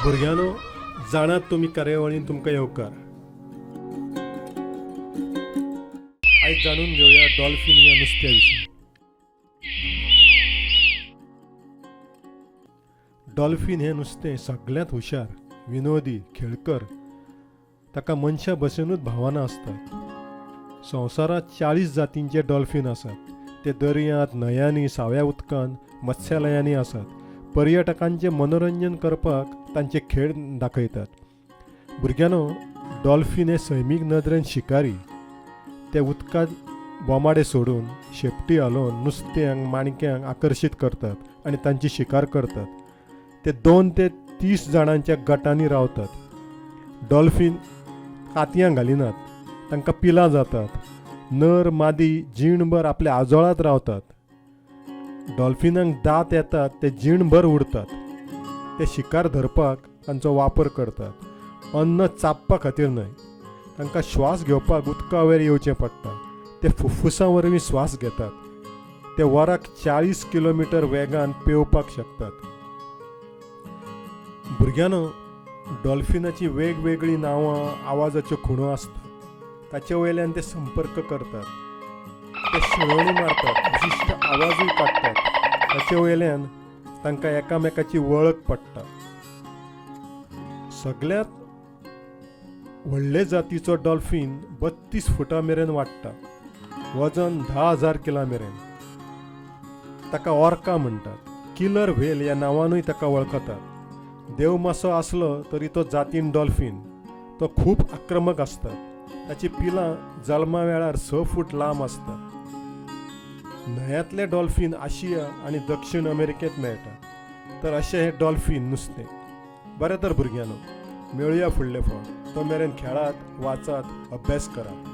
भुरग्यानो, जाणात तुमी कार्यावळीन तुमकां येवकार. आयज जाणून घेवया डॉल्फिन ह्या नुस्त्या विशीं. डॉल्फिन हें नुस्तें सगळ्यांत हुशार, विनोदी, खेळकर. ताका मनशा भशेनूच भावना आसतात. संवसारांत 40 जातींचे डॉल्फिन आसात. ते दर्यांत, न्हंयांनी, साव्या उदकांत, मत्स्यालयांनी आसात. पर्यटकांचे मनोरंजन करपाक तांचे खेळ दाखयतात. भुरग्यानो, डॉल्फिन हे सैमीक नदरेन शिकारी. ते उदकांत बोमाडे सोडून, शेपटी हालोवन नुस्त्यांक, माणक्यांक आकर्शीत करतात आनी तांची शिकार करतात. ते 2 ते 30 जाणांच्या गटांनी रावतात. डॉल्फिन कातयां घालिनात, तांकां पिलां जातात. नर मादी जीणभर आपल्या आजोळांत रावतात. डॉल्फिनांक दांत येतात ते जीणभर उडतात. ते शिकार धरपाक तांचो वापर करतात. अन्न चाबपा खातीर न्हय. तांकां श्वास घेवपाक उदका वयर येवचें पडटा. ते फुफ्फुसां वरवीं श्वास घेतात. ते वराक 40 किलोमीटर वेगान पेंवपाक शकतात. भुरग्यानो, डॉल्फिनाची वेगवेगळी नांवां, आवाजाच्यो खुणो आसतात. ताचे वयल्यान ते संपर्क करतात. ते शिणवणी मारतात, विशिश्ट आवाजूय काडटात. ताचे वयल्यान तांकां एकामेकाची वळख पडटा. सगळ्यांत व्हडले जातीचो डॉल्फिन 32 फुटां मेरेन वाडटा. वजन 10,000 किलां मेरेन. ताका ऑर्का म्हणटात. किलर व्हेल ह्या नांवानूय ताका वळखतात. देव मासो आसलो तरी तो जातीन डॉल्फिन. तो खूब आक्रमक आसता. ताची पिलां जल्मा वेळार 6 फूट लांब आसतात. न्हंयांतले डॉल्फिन आशिया आनी दक्षिण अमेरिकेंत मेळटा. तर अशें हें डॉल्फिन नुस्तें. बरें तर भुरग्यानो, मेळुया फुडले फावट. तो मेरेन खेळात, वाचात, अभ्यास करात.